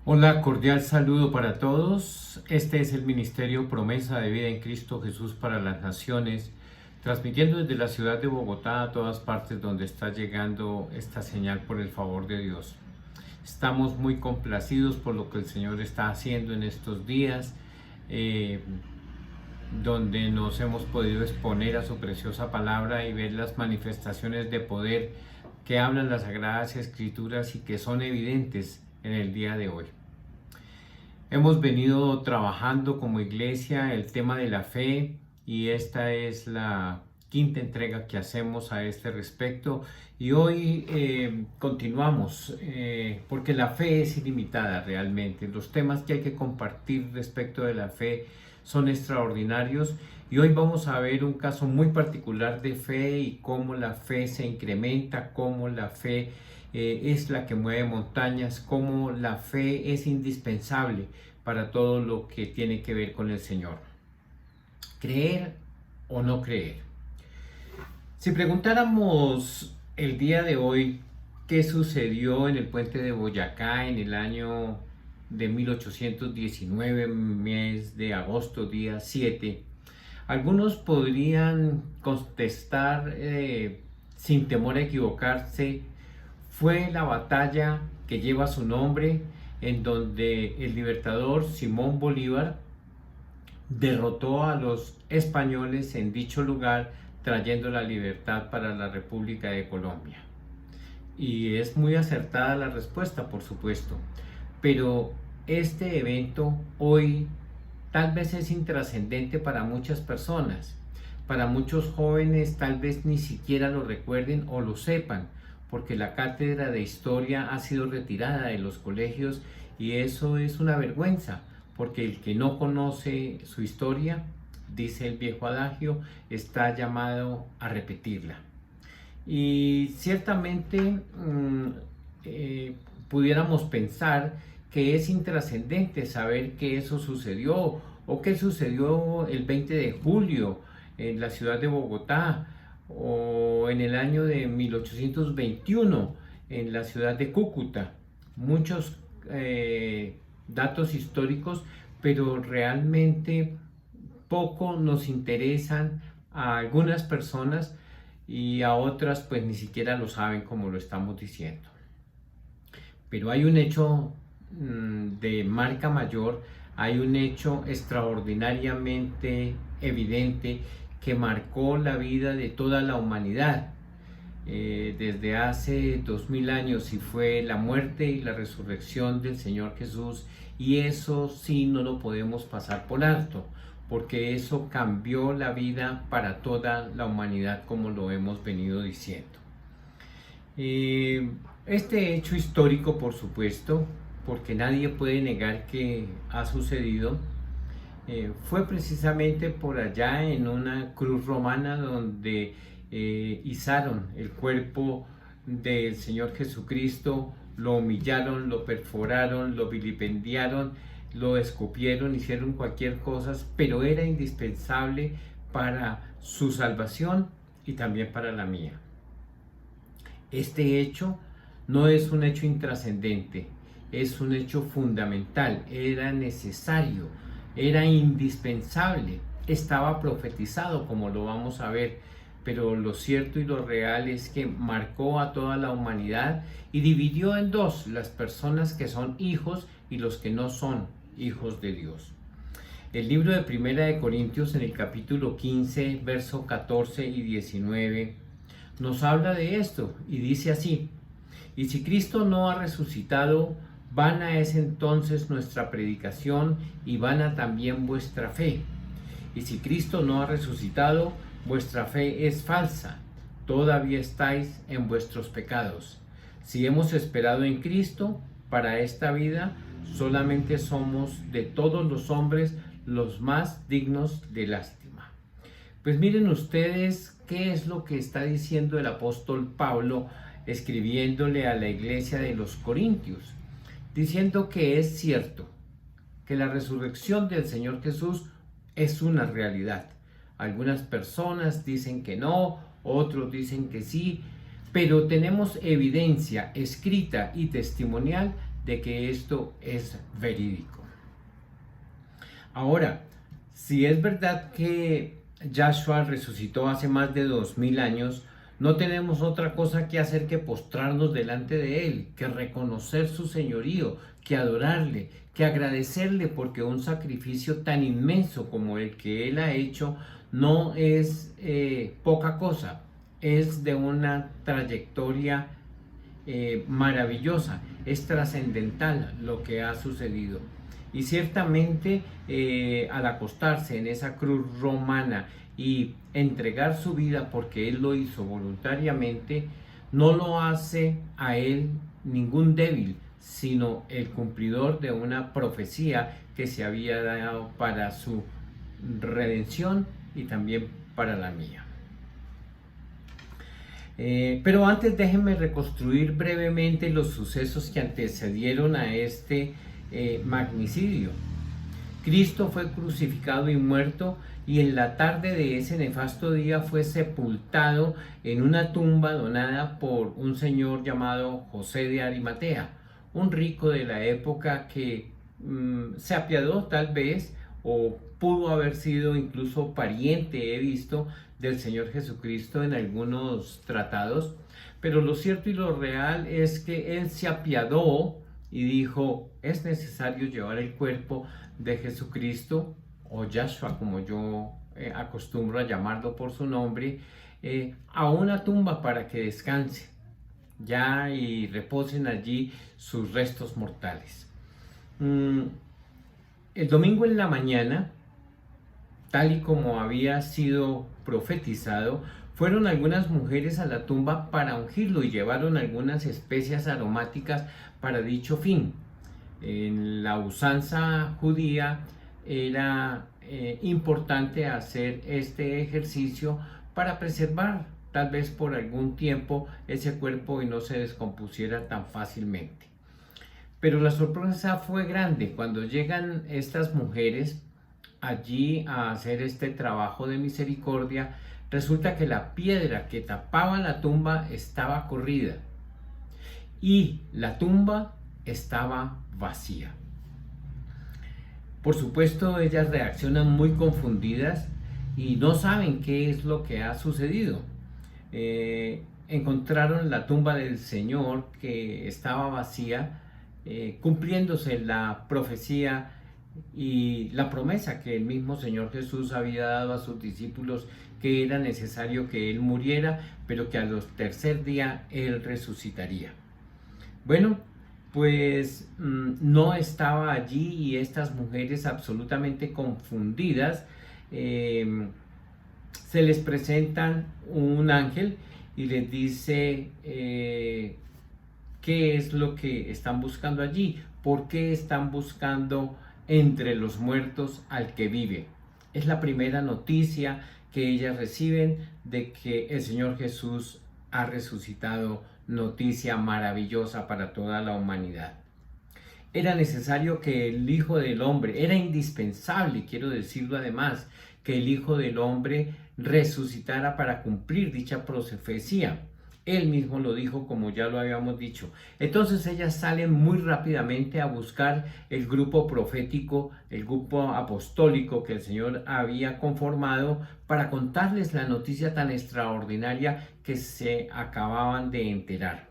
Hola, cordial saludo para todos. Este es el Ministerio Promesa de Vida en Cristo Jesús para las Naciones, transmitiendo desde la ciudad de Bogotá a todas partes donde está llegando esta señal por el favor de Dios. Estamos muy complacidos por lo que el Señor está haciendo en estos días, donde nos hemos podido exponer a su preciosa palabra y ver las manifestaciones de poder que hablan las Sagradas Escrituras y que son evidentes en el día de hoy. Hemos venido trabajando como iglesia el tema de la fe y esta es la quinta entrega que hacemos a este respecto y hoy continuamos porque la fe es ilimitada realmente. Los temas que hay que compartir respecto de la fe son extraordinarios y hoy vamos a ver un caso muy particular de fe y cómo la fe se incrementa, cómo la fe es la que mueve montañas, cómo la fe es indispensable para todo lo que tiene que ver con el Señor. ¿Creer o no creer? Si preguntáramos el día de hoy qué sucedió en el puente de Boyacá en el año de 1819, mes de agosto, día 7, algunos podrían contestar sin temor a equivocarse: fue la batalla que lleva su nombre, en donde el libertador Simón Bolívar derrotó a los españoles en dicho lugar, trayendo la libertad para la República de Colombia. Y es muy acertada la respuesta, por supuesto, pero este evento hoy tal vez es intrascendente para muchas personas. Para muchos jóvenes tal vez ni siquiera lo recuerden o lo sepan, porque la cátedra de historia ha sido retirada de los colegios y eso es una vergüenza, porque el que no conoce su historia, dice el viejo adagio, está llamado a repetirla. Y ciertamente pudiéramos pensar que es intrascendente saber que eso sucedió o que sucedió el 20 de julio en la ciudad de Bogotá, o en el año de 1821 en la ciudad de Cúcuta. Muchos datos históricos, pero realmente poco nos interesan a algunas personas y a otras pues ni siquiera lo saben, como lo estamos diciendo. Pero hay un hecho de marca mayor, hay un hecho extraordinariamente evidente que marcó la vida de toda la humanidad desde hace 2000 años, y fue la muerte y la resurrección del Señor Jesús, y eso sí no lo podemos pasar por alto, porque eso cambió la vida para toda la humanidad, como lo hemos venido diciendo. Este hecho histórico, por supuesto, porque nadie puede negar que ha sucedido, fue precisamente por allá en una cruz romana donde izaron el cuerpo del Señor Jesucristo, lo humillaron, lo perforaron, lo vilipendiaron, lo escupieron, hicieron cualquier cosa, pero era indispensable para su salvación y también para la mía. Este hecho no es un hecho intrascendente, es un hecho fundamental, era necesario, era indispensable, estaba profetizado, como lo vamos a ver, pero lo cierto y lo real es que marcó a toda la humanidad y dividió en dos las personas que son hijos y los que no son hijos de Dios. El libro de Primera de Corintios, en el capítulo 15, verso 14 y 19, nos habla de esto y dice así: y si Cristo no ha resucitado, vana es entonces nuestra predicación y vana también vuestra fe. Y si Cristo no ha resucitado, vuestra fe es falsa, todavía estáis en vuestros pecados. Si hemos esperado en Cristo para esta vida, solamente somos de todos los hombres los más dignos de lástima. Pues miren ustedes qué es lo que está diciendo el apóstol Pablo escribiéndole a la iglesia de los Corintios, diciendo que es cierto que la resurrección del Señor Jesús es una realidad. Algunas personas dicen que no, otros dicen que sí, pero tenemos evidencia escrita y testimonial de que esto es verídico. Ahora, si es verdad que Yahshua resucitó hace más de 2000 años, no tenemos otra cosa que hacer que postrarnos delante de Él, que reconocer su señorío, que adorarle, que agradecerle, porque un sacrificio tan inmenso como el que Él ha hecho no es poca cosa, es de una trayectoria maravillosa, es trascendental lo que ha sucedido. Y ciertamente al acostarse en esa cruz romana y entregar su vida porque Él lo hizo voluntariamente, no lo hace a Él ningún débil, sino el cumplidor de una profecía que se había dado para su redención y también para la mía. Pero antes déjenme reconstruir brevemente los sucesos que antecedieron a este magnicidio. Cristo fue crucificado y muerto, y en la tarde de ese nefasto día fue sepultado en una tumba donada por un señor llamado José de Arimatea, un rico de la época que se apiadó tal vez, o pudo haber sido incluso pariente, he visto, del Señor Jesucristo en algunos tratados. Pero lo cierto y lo real es que él se apiadó y dijo: es necesario llevar el cuerpo de Jesucristo, o Yahshua como yo acostumbro a llamarlo por su nombre, a una tumba para que descanse ya y reposen allí sus restos mortales. El domingo en la mañana, tal y como había sido profetizado, fueron algunas mujeres a la tumba para ungirlo y llevaron algunas especias aromáticas para dicho fin. En la usanza judía era importante hacer este ejercicio para preservar tal vez por algún tiempo ese cuerpo y no se descompusiera tan fácilmente. Pero la sorpresa fue grande cuando llegan estas mujeres allí a hacer este trabajo de misericordia. Resulta que la piedra que tapaba la tumba estaba corrida y la tumba estaba vacía. Por supuesto, ellas reaccionan muy confundidas y no saben qué es lo que ha sucedido. Encontraron la tumba del Señor que estaba vacía, cumpliéndose la profecía y la promesa que el mismo Señor Jesús había dado a sus discípulos, que era necesario que Él muriera, pero que al tercer día Él resucitaría. Bueno, pues no estaba allí, y estas mujeres, absolutamente confundidas, se les presentan un ángel y les dice qué es lo que están buscando allí, por qué están buscando entre los muertos al que vive. Es la primera noticia que ellas reciben de que el Señor Jesús ha resucitado, noticia maravillosa para toda la humanidad. Era necesario que el Hijo del Hombre, era indispensable, quiero decirlo además, que el Hijo del Hombre resucitara para cumplir dicha profecía. Él mismo lo dijo, como ya lo habíamos dicho. Entonces ellas salen muy rápidamente a buscar el grupo profético, el grupo apostólico que el Señor había conformado, para contarles la noticia tan extraordinaria que se acababan de enterar.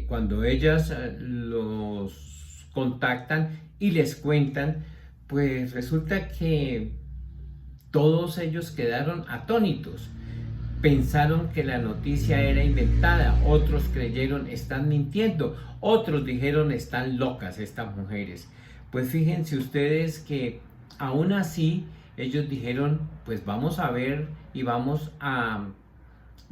Cuando ellas los contactan y les cuentan, pues resulta que todos ellos quedaron atónitos. Pensaron que la noticia era inventada, otros creyeron están mintiendo, otros dijeron están locas estas mujeres. Pues fíjense ustedes que aún así ellos dijeron, pues vamos a ver y vamos a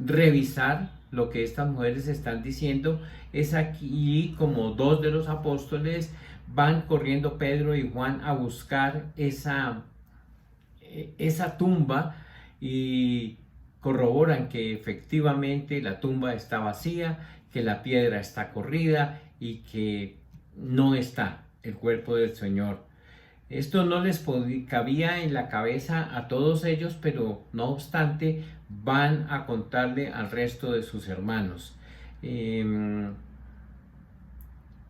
revisar lo que estas mujeres están diciendo. Es aquí como dos de los apóstoles van corriendo, Pedro y Juan, a buscar esa tumba, y corroboran que efectivamente la tumba está vacía, que la piedra está corrida y que no está el cuerpo del Señor. Esto no les cabía en la cabeza a todos ellos, pero no obstante van a contarle al resto de sus hermanos.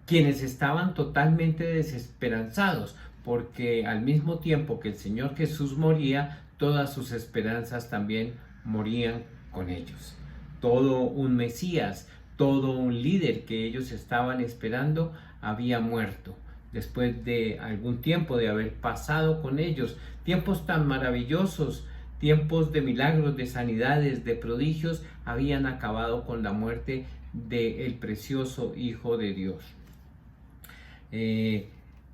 quienes estaban totalmente desesperanzados, porque al mismo tiempo que el Señor Jesús moría, todas sus esperanzas también morían con ellos. Todo un Mesías, todo un líder que ellos estaban esperando había muerto. Después de algún tiempo de haber pasado con ellos, tiempos tan maravillosos, tiempos de milagros, de sanidades, de prodigios, habían acabado con la muerte del precioso Hijo de Dios.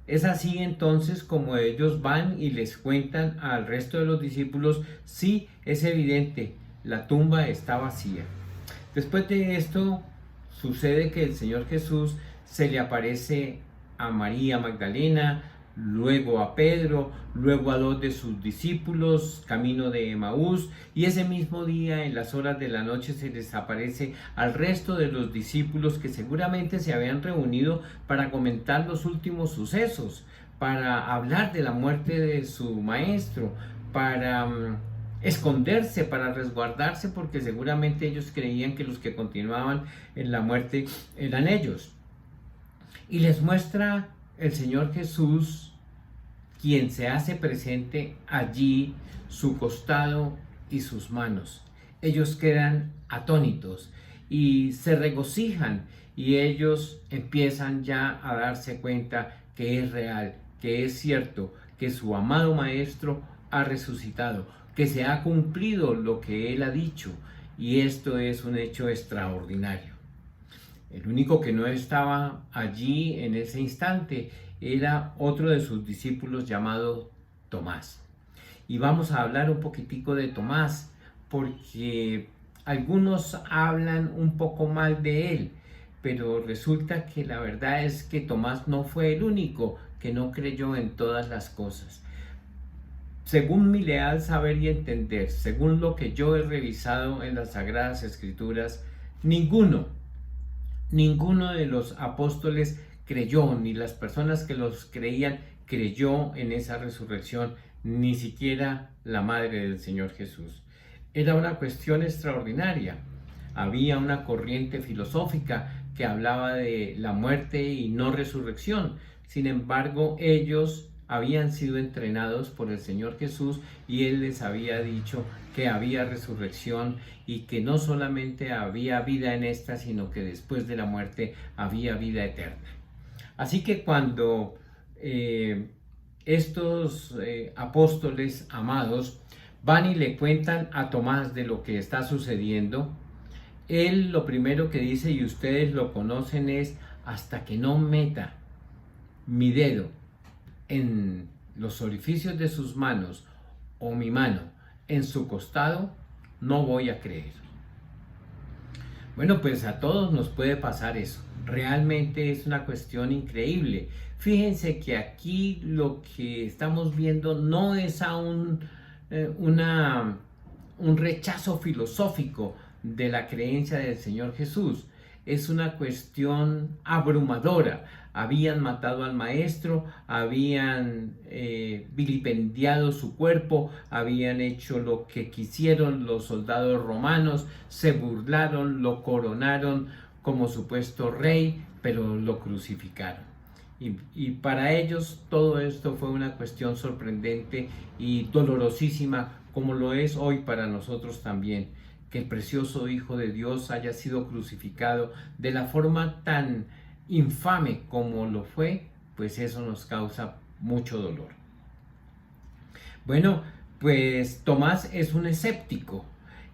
Es así entonces como ellos van y les cuentan al resto de los discípulos: sí, es evidente, la tumba está vacía. Después de esto sucede que el Señor Jesús se le aparece a María Magdalena, luego a Pedro, luego a 2 de sus discípulos, camino de Emaús, y ese mismo día, en las horas de la noche, se les aparece al resto de los discípulos que seguramente se habían reunido para comentar los últimos sucesos, para hablar de la muerte de su maestro, para esconderse, para resguardarse, porque seguramente ellos creían que los que continuaban en la muerte eran ellos. Y les muestra el Señor Jesús, quien se hace presente allí, su costado y sus manos. Ellos quedan atónitos y se regocijan, y ellos empiezan ya a darse cuenta que es real, que es cierto, que su amado Maestro ha resucitado, que se ha cumplido lo que Él ha dicho, y esto es un hecho extraordinario. El único que no estaba allí en ese instante era otro de sus discípulos llamado Tomás. Y vamos a hablar un poquitico de Tomás, porque algunos hablan un poco mal de él, pero resulta que la verdad es que Tomás no fue el único que no creyó en todas las cosas. Según mi leal saber y entender, según lo que yo he revisado en las Sagradas Escrituras, ninguno de los apóstoles creyó, ni las personas que los creían creyó en esa resurrección, ni siquiera la madre del Señor Jesús. Era una cuestión extraordinaria. Había una corriente filosófica que hablaba de la muerte y no resurrección. Sin embargo, ellos habían sido entrenados por el Señor Jesús, y Él les había dicho que había resurrección, y que no solamente había vida en esta, sino que después de la muerte había vida eterna. Así que cuando estos apóstoles amados van y le cuentan a Tomás de lo que está sucediendo, él lo primero que dice, y ustedes lo conocen, es: hasta que no meta mi dedo en los orificios de sus manos, o mi mano en su costado, no voy a creer. Bueno, pues a todos nos puede pasar eso. Realmente es una cuestión increíble. Fíjense que aquí lo que estamos viendo no es un rechazo filosófico de la creencia del Señor Jesús. Es una cuestión abrumadora. Habían matado al maestro, habían vilipendiado su cuerpo, habían hecho lo que quisieron los soldados romanos, se burlaron, lo coronaron como supuesto rey, pero lo crucificaron. Y para ellos todo esto fue una cuestión sorprendente y dolorosísima, como lo es hoy para nosotros también, que el precioso Hijo de Dios haya sido crucificado de la forma tan infame como lo fue. Pues eso nos causa mucho dolor. Bueno, pues Tomás es un escéptico,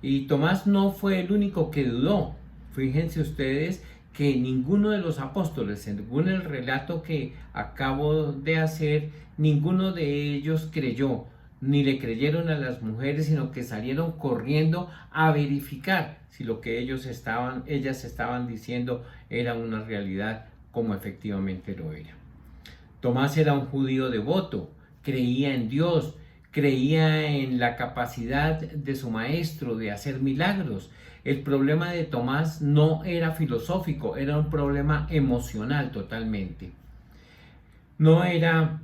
y Tomás no fue el único que dudó. Fíjense ustedes que ninguno de los apóstoles, según el relato que acabo de hacer, ninguno de ellos creyó, ni le creyeron a las mujeres, sino que salieron corriendo a verificar si lo que ellas estaban diciendo era una realidad, como efectivamente lo era. Tomás era un judío devoto, creía en Dios, creía en la capacidad de su maestro de hacer milagros. El problema de Tomás no era filosófico, era un problema emocional totalmente. No era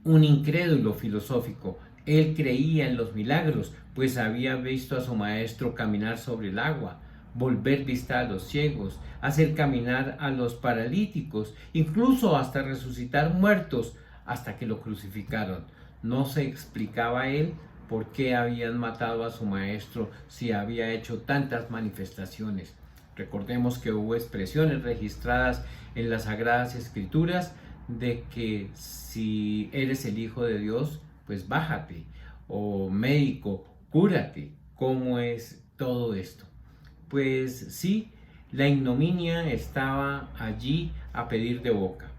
un incrédulo filosófico. Él creía en los milagros, pues había visto a su maestro caminar sobre el agua, volver vista a los ciegos, hacer caminar a los paralíticos, incluso hasta resucitar muertos, hasta que lo crucificaron. No se explicaba él por qué habían matado a su maestro si había hecho tantas manifestaciones. Recordemos que hubo expresiones registradas en las Sagradas Escrituras de que si eres el Hijo de Dios, pues bájate, o médico, cúrate. ¿Cómo es todo esto? Pues sí, la ignominia estaba allí a pedir de boca.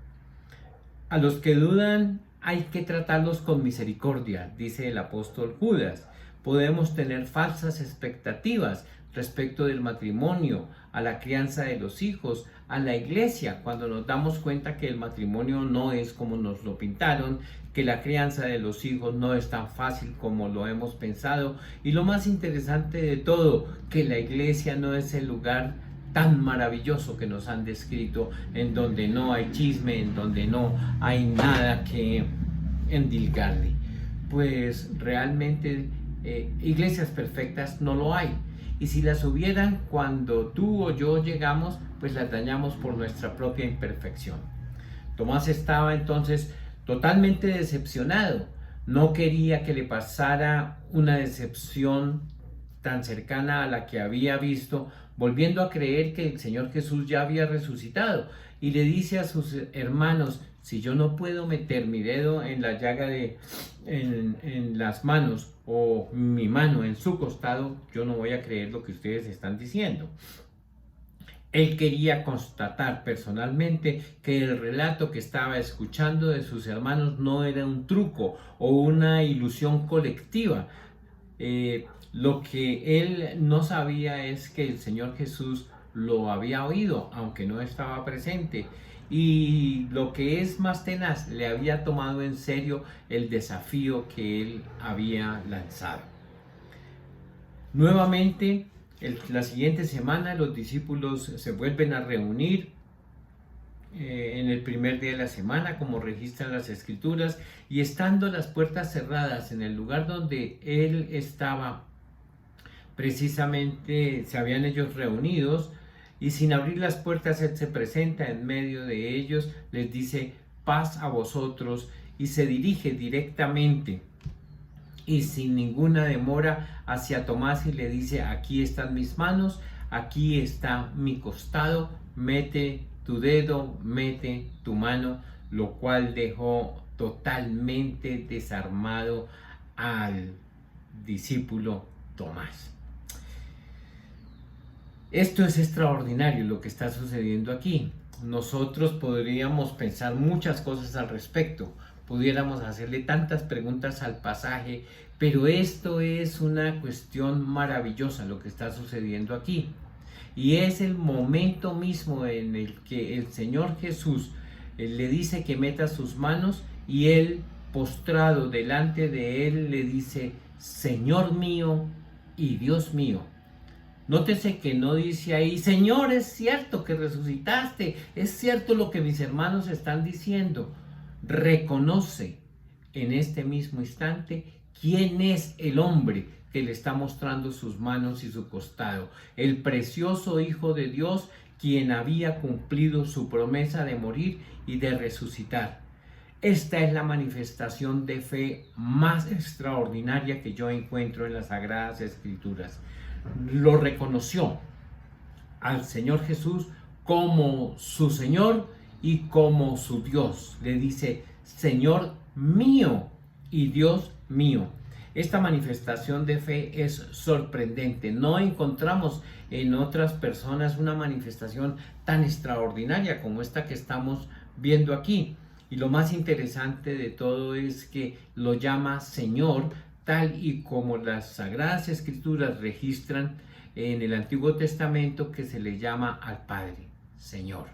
A los que dudan hay que tratarlos con misericordia, dice el apóstol Judas. Podemos tener falsas expectativas respecto del matrimonio, a la crianza de los hijos, a la iglesia, cuando nos damos cuenta que el matrimonio no es como nos lo pintaron, que la crianza de los hijos no es tan fácil como lo hemos pensado, y lo más interesante de todo, que la iglesia no es el lugar tan maravilloso que nos han descrito, en donde no hay chisme, en donde no hay nada que endilgarle. Pues realmente iglesias perfectas no lo hay. Y si las hubieran, cuando tú o yo llegamos, pues las dañamos por nuestra propia imperfección. Tomás estaba entonces totalmente decepcionado. No quería que le pasara una decepción tan cercana a la que había visto, volviendo a creer que el Señor Jesús ya había resucitado. Y le dice a sus hermanos: si yo no puedo meter mi dedo en la llaga en las manos, o mi mano en su costado, yo no voy a creer lo que ustedes están diciendo. Él quería constatar personalmente que el relato que estaba escuchando de sus hermanos no era un truco o una ilusión colectiva. Lo que él no sabía es que el Señor Jesús lo había oído, aunque no estaba presente. Y lo que es más tenaz, le había tomado en serio el desafío que él había lanzado. Nuevamente, la siguiente semana los discípulos se vuelven a reunir en el primer día de la semana, como registran las Escrituras, y estando las puertas cerradas en el lugar donde él estaba, precisamente se habían ellos reunidos, y sin abrir las puertas él se presenta en medio de ellos, les dice: paz a vosotros, y se dirige directamente y sin ninguna demora hacia Tomás y le dice: aquí están mis manos, aquí está mi costado, mete tu dedo, mete tu mano, lo cual dejó totalmente desarmado al discípulo Tomás. Esto es extraordinario lo que está sucediendo aquí. Nosotros podríamos pensar muchas cosas al respecto, pudiéramos hacerle tantas preguntas al pasaje, pero esto es una cuestión maravillosa lo que está sucediendo aquí. Y es el momento mismo en el que el Señor Jesús le dice que meta sus manos, y él, postrado delante de él, le dice: Señor mío y Dios mío. Nótese que no dice ahí: Señor, es cierto que resucitaste, es cierto lo que mis hermanos están diciendo. Reconoce en este mismo instante quién es el hombre que le está mostrando sus manos y su costado. El precioso Hijo de Dios, quien había cumplido su promesa de morir y de resucitar. Esta es la manifestación de fe más extraordinaria que yo encuentro en las Sagradas Escrituras. Lo reconoció al Señor Jesús como su Señor y como su Dios. Le dice: Señor mío y Dios mío. Esta manifestación de fe es sorprendente. No encontramos en otras personas una manifestación tan extraordinaria como esta que estamos viendo aquí. Y lo más interesante de todo es que lo llama Señor, tal y como las Sagradas Escrituras registran en el Antiguo Testamento, que se le llama al Padre, Señor.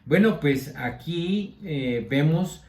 Bueno, pues aquí vemos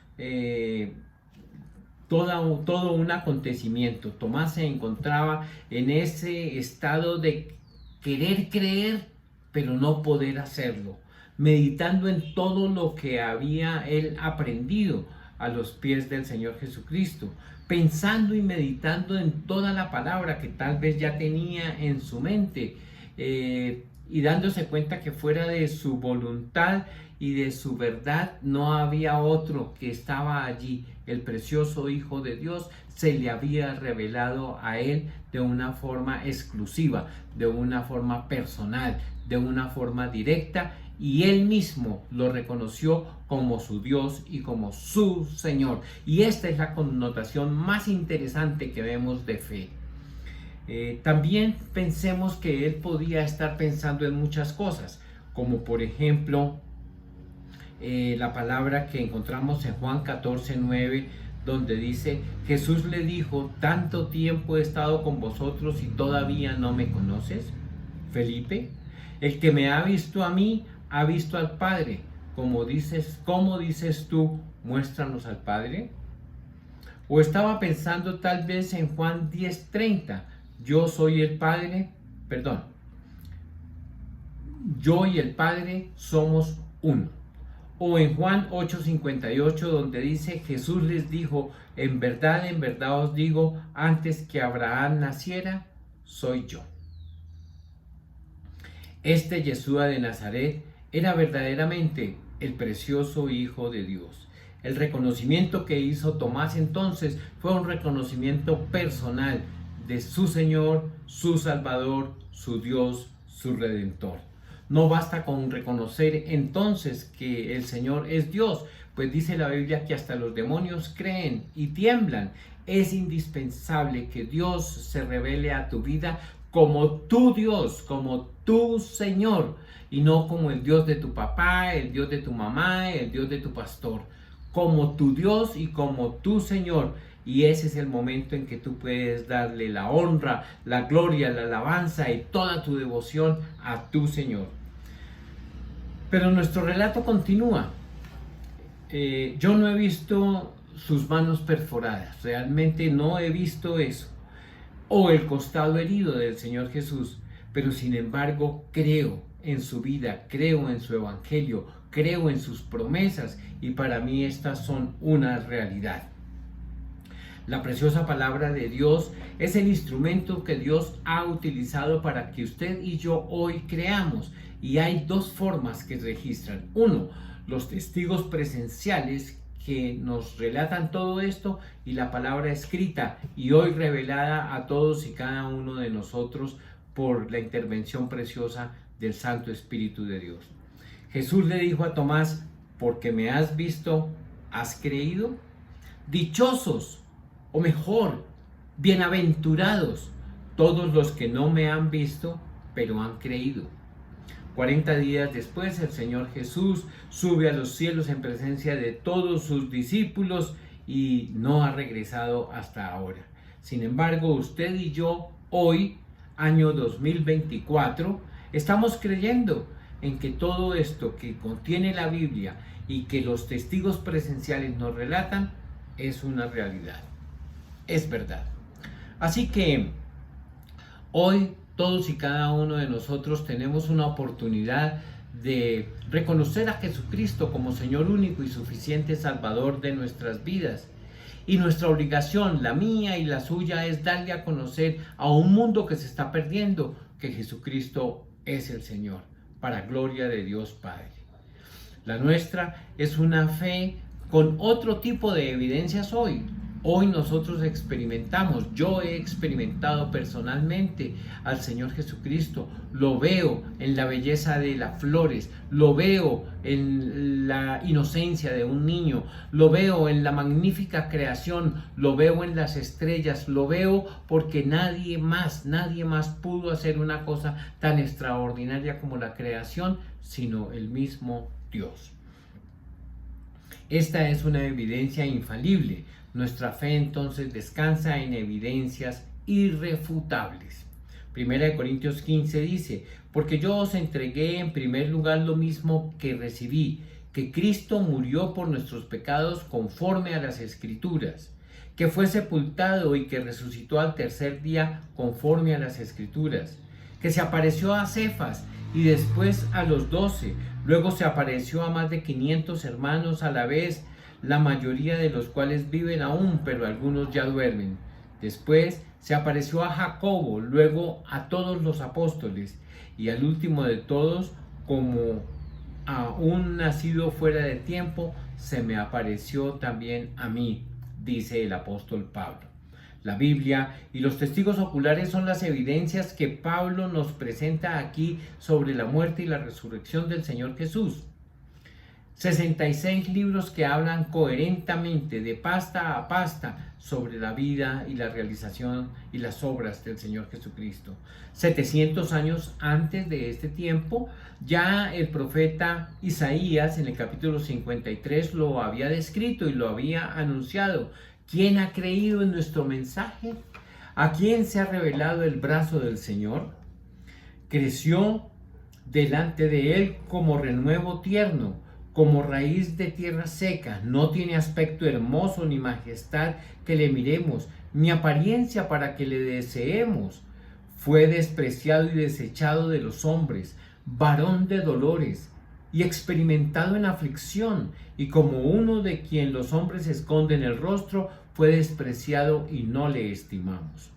todo un acontecimiento. Tomás se encontraba en ese estado de querer creer, pero no poder hacerlo, meditando en todo lo que había él aprendido, a los pies del Señor Jesucristo, pensando y meditando en toda la palabra que tal vez ya tenía en su mente, y dándose cuenta que fuera de su voluntad y de su verdad no había otro que estaba allí. El precioso Hijo de Dios se le había revelado a él de una forma exclusiva, de una forma personal, de una forma directa, y él mismo lo reconoció como su Dios y como su Señor. Y esta es la connotación más interesante que vemos de fe. También pensemos que él podía estar pensando en muchas cosas, como por ejemplo la palabra que encontramos en Juan 14:9, donde dice: Jesús le dijo, ¿tanto tiempo he estado con vosotros y todavía no me conoces? Felipe, el que me ha visto a mí, ha visto al Padre. ¿Cómo dices tú, muéstranos al Padre? O estaba pensando tal vez en Juan 10:30, yo y el Padre somos uno. O en Juan 8:58, donde dice: Jesús les dijo, en verdad os digo, antes que Abraham naciera, soy yo. Este Yeshua de Nazaret era verdaderamente el precioso Hijo de Dios. El reconocimiento que hizo Tomás entonces fue un reconocimiento personal de su Señor, su Salvador, su Dios, su Redentor. No basta con reconocer entonces que el Señor es Dios, pues dice la Biblia que hasta los demonios creen y tiemblan. Es indispensable que Dios se revele a tu vida como tu Dios, como tu Señor, y no como el Dios de tu papá, el Dios de tu mamá, el Dios de tu pastor, como tu Dios y como tu Señor. Y ese es el momento en que tú puedes darle la honra, la gloria, la alabanza y toda tu devoción a tu Señor. Pero nuestro relato continúa. Yo no he visto sus manos perforadas, realmente no he visto eso, o el costado herido del Señor Jesús, pero sin embargo creo en su vida, creo en su evangelio, creo en sus promesas, y para mí estas son una realidad. La preciosa palabra de Dios es el instrumento que Dios ha utilizado para que usted y yo hoy creamos. Y hay dos formas que registran. Uno, los testigos presenciales que nos relatan todo esto, y la palabra escrita y hoy revelada a todos y cada uno de nosotros por la intervención preciosa del Santo Espíritu de Dios. Jesús le dijo a Tomás: porque me has visto, ¿has creído? Dichosos, o mejor, bienaventurados todos los que no me han visto, pero han creído. 40 días después, el Señor Jesús sube a los cielos en presencia de todos sus discípulos y no ha regresado hasta ahora. Sin embargo, usted y yo hoy, año 2024, estamos creyendo en que todo esto que contiene la Biblia y que los testigos presenciales nos relatan es una realidad, es verdad. Así que hoy todos y cada uno de nosotros tenemos una oportunidad de reconocer a Jesucristo como Señor único y suficiente Salvador de nuestras vidas. Y nuestra obligación, la mía y la suya, es darle a conocer a un mundo que se está perdiendo que Jesucristo es el Señor, para gloria de Dios Padre. La nuestra es una fe con otro tipo de evidencias hoy. Hoy nosotros experimentamos, yo he experimentado personalmente al Señor Jesucristo. Lo veo en la belleza de las flores, lo veo en la inocencia de un niño, lo veo en la magnífica creación, lo veo en las estrellas, lo veo porque nadie más pudo hacer una cosa tan extraordinaria como la creación, sino el mismo Dios. Esta es una evidencia infalible. Nuestra fe entonces descansa en evidencias irrefutables. 1 Corintios 15 dice: porque yo os entregué en primer lugar lo mismo que recibí, que Cristo murió por nuestros pecados conforme a las Escrituras, que fue sepultado y que resucitó al tercer día conforme a las Escrituras, que se apareció a Cefas y después a los 12, luego se apareció a más de 500 hermanos a la vez, la mayoría de los cuales viven aún, pero algunos ya duermen. Después se apareció a Jacobo, luego a todos los apóstoles, y al último de todos, como a un nacido fuera de tiempo, se me apareció también a mí, dice el apóstol Pablo. La Biblia y los testigos oculares son las evidencias que Pablo nos presenta aquí sobre la muerte y la resurrección del Señor Jesús. 66 libros que hablan coherentemente de pasta a pasta sobre la vida y la realización y las obras del Señor Jesucristo. 700 años antes de este tiempo, ya el profeta Isaías en el capítulo 53 lo había descrito y lo había anunciado. ¿Quién ha creído en nuestro mensaje? ¿A quién se ha revelado el brazo del Señor? Creció delante de él como renuevo tierno, como raíz de tierra seca. No tiene aspecto hermoso ni majestad que le miremos, ni apariencia para que le deseemos. Fue despreciado y desechado de los hombres, varón de dolores y experimentado en aflicción, y como uno de quien los hombres esconden el rostro, fue despreciado y no le estimamos.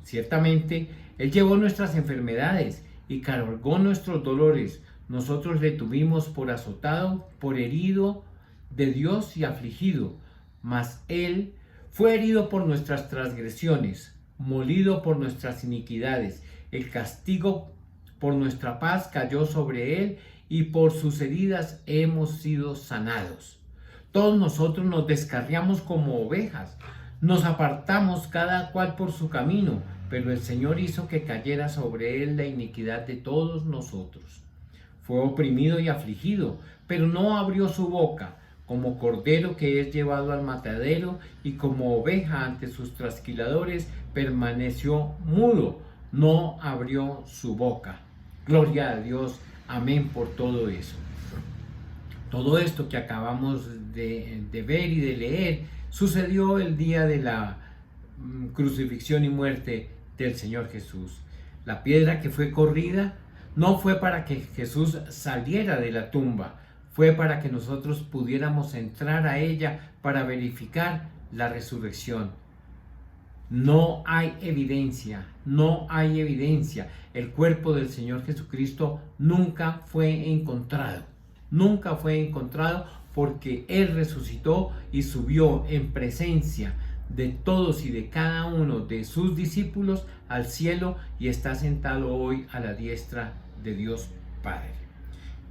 Ciertamente, Él llevó nuestras enfermedades y cargó nuestros dolores. Nosotros le tuvimos por azotado, por herido de Dios y afligido. Mas Él fue herido por nuestras transgresiones, molido por nuestras iniquidades. El castigo por nuestra paz cayó sobre Él, y por sus heridas hemos sido sanados. Todos nosotros nos descarriamos como ovejas, nos apartamos cada cual por su camino, pero el Señor hizo que cayera sobre Él la iniquidad de todos nosotros. Fue oprimido y afligido, pero no abrió su boca. Como cordero que es llevado al matadero, y como oveja ante sus trasquiladores, permaneció mudo, no abrió su boca. Gloria a Dios, amén por todo eso. Todo esto que acabamos de ver y de leer sucedió el día de la crucifixión y muerte del Señor Jesús. La piedra que fue corrida no fue para que Jesús saliera de la tumba, fue para que nosotros pudiéramos entrar a ella para verificar la resurrección. No hay evidencia, no hay evidencia. El cuerpo del Señor Jesucristo nunca fue encontrado. Nunca fue encontrado porque Él resucitó y subió en presencia de todos y de cada uno de sus discípulos al cielo, y está sentado hoy a la diestra de Dios Padre.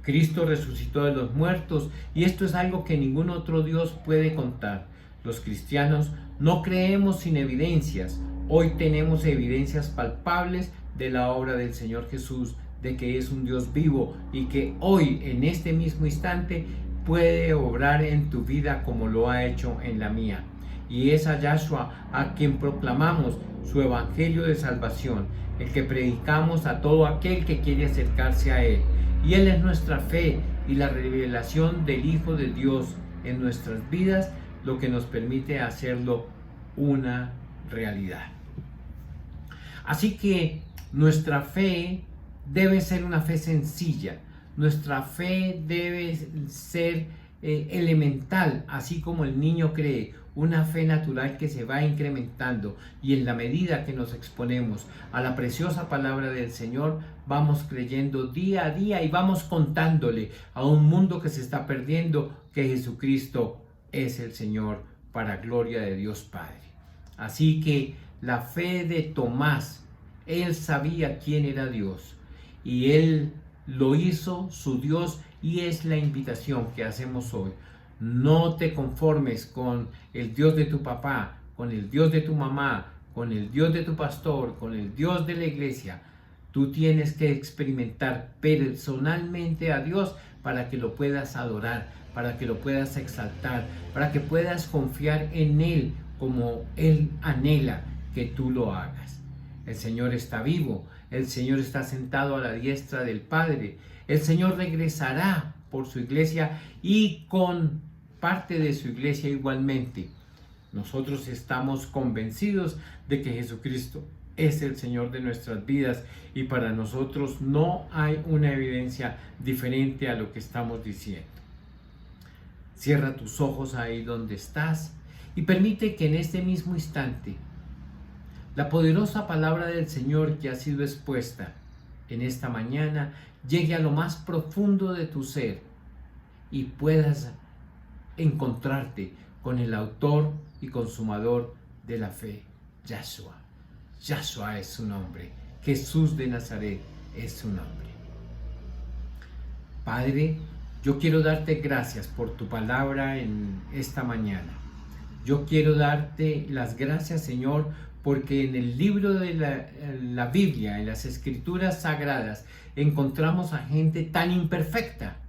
Cristo resucitó de los muertos, y esto es algo que ningún otro Dios puede contar. Los cristianos no creemos sin evidencias. Hoy tenemos evidencias palpables de la obra del Señor Jesús, de que es un Dios vivo y que hoy, en este mismo instante, puede obrar en tu vida como lo ha hecho en la mía. Y es a Yahshua a quien proclamamos su evangelio de salvación, el que predicamos a todo aquel que quiere acercarse a Él. Y Él es nuestra fe y la revelación del Hijo de Dios en nuestras vidas, lo que nos permite hacerlo una realidad. Así que nuestra fe debe ser una fe sencilla, nuestra fe debe ser elemental, así como el niño cree, una fe natural que se va incrementando, y en la medida que nos exponemos a la preciosa palabra del Señor, vamos creyendo día a día y vamos contándole a un mundo que se está perdiendo que Jesucristo es el Señor, para gloria de Dios Padre. Así que la fe de Tomás, él sabía quién era Dios y él lo hizo su Dios, y es la invitación que hacemos hoy. No te conformes con el Dios de tu papá, con el Dios de tu mamá, con el Dios de tu pastor, con el Dios de la iglesia. Tú tienes que experimentar personalmente a Dios para que lo puedas adorar, para que lo puedas exaltar, para que puedas confiar en Él como Él anhela que tú lo hagas. El Señor está vivo, el Señor está sentado a la diestra del Padre. El Señor regresará por su iglesia y con parte de su iglesia igualmente. Nosotros estamos convencidos de que Jesucristo es el Señor de nuestras vidas, y para nosotros no hay una evidencia diferente a lo que estamos diciendo. Cierra tus ojos ahí donde estás y permite que en este mismo instante la poderosa palabra del Señor que ha sido expuesta en esta mañana llegue a lo más profundo de tu ser y puedas encontrarte con el autor y consumador de la fe, Yahshua. Yahshua es su nombre, Jesús de Nazaret es su nombre. Padre, yo quiero darte gracias por tu palabra en esta mañana. Yo quiero darte las gracias, Señor, porque en el libro de la Biblia, en las Escrituras Sagradas, encontramos a gente tan imperfecta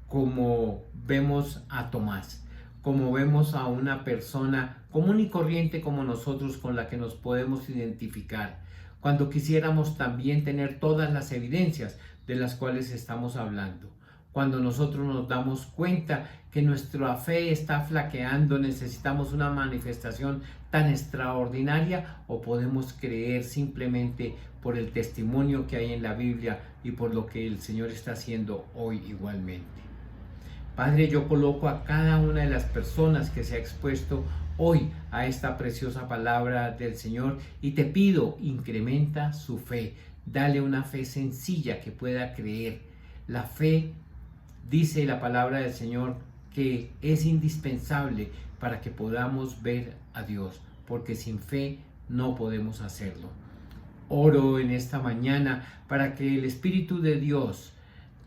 como vemos a Tomás, como vemos a una persona común y corriente como nosotros con la que nos podemos identificar, cuando quisiéramos también tener todas las evidencias de las cuales estamos hablando. Cuando nosotros nos damos cuenta que nuestra fe está flaqueando, necesitamos una manifestación tan extraordinaria, o podemos creer simplemente por el testimonio que hay en la Biblia y por lo que el Señor está haciendo hoy igualmente. Padre, yo coloco a cada una de las personas que se ha expuesto hoy a esta preciosa palabra del Señor y te pido, incrementa su fe, dale una fe sencilla que pueda creer. La fe, dice la palabra del Señor, que es indispensable para que podamos ver a Dios, porque sin fe no podemos hacerlo. Oro en esta mañana para que el Espíritu de Dios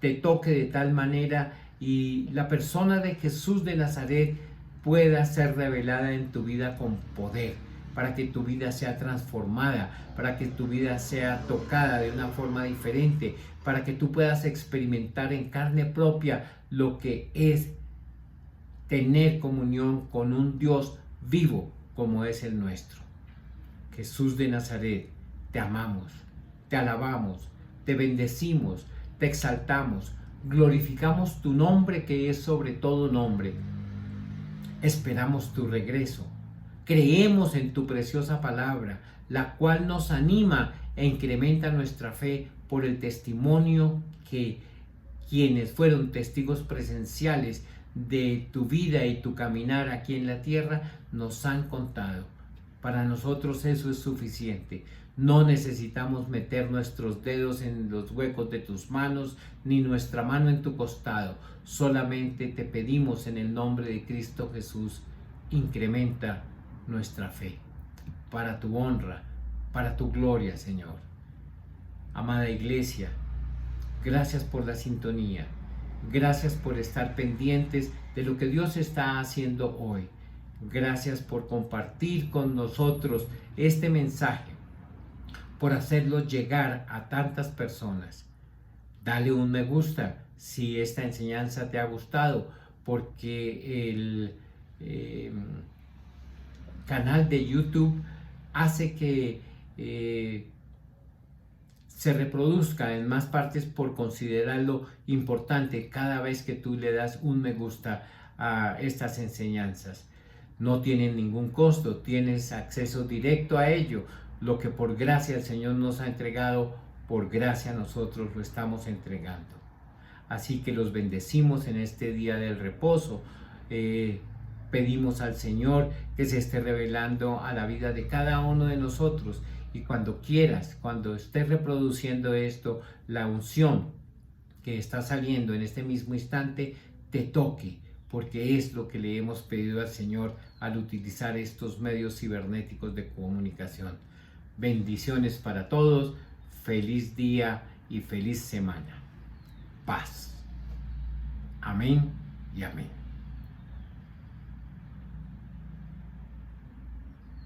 te toque de tal manera y la persona de Jesús de Nazaret pueda ser revelada en tu vida con poder, para que tu vida sea transformada, para que tu vida sea tocada de una forma diferente, para que tú puedas experimentar en carne propia lo que es tener comunión con un Dios vivo como es el nuestro. Jesús de Nazaret, te amamos, te alabamos, te bendecimos, te exaltamos, glorificamos tu nombre que es sobre todo nombre. Esperamos tu regreso. Creemos en tu preciosa palabra, la cual nos anima e incrementa nuestra fe por el testimonio que quienes fueron testigos presenciales de tu vida y tu caminar aquí en la tierra nos han contado. Para nosotros eso es suficiente. No necesitamos meter nuestros dedos en los huecos de tus manos, ni nuestra mano en tu costado. Solamente te pedimos en el nombre de Cristo Jesús, incrementa nuestra fe, para tu honra, para tu gloria, Señor. Amada Iglesia, gracias por la sintonía. Gracias por estar pendientes de lo que Dios está haciendo hoy. Gracias por compartir con nosotros este mensaje, por hacerlo llegar a tantas personas. Dale un me gusta si esta enseñanza te ha gustado, porque el canal de YouTube hace que se reproduzca en más partes por considerarlo importante cada vez que tú le das un me gusta a estas enseñanzas. No tienen ningún costo, tienes acceso directo a ello. Lo que por gracia el Señor nos ha entregado, por gracia nosotros lo estamos entregando. Así que los bendecimos en este día del reposo. Pedimos al Señor que se esté revelando a la vida de cada uno de nosotros. Y cuando quieras, cuando estés reproduciendo esto, la unción que está saliendo en este mismo instante te toque, porque es lo que le hemos pedido al Señor al utilizar estos medios cibernéticos de comunicación. Bendiciones para todos, feliz día y feliz semana. Paz. Amén y amén.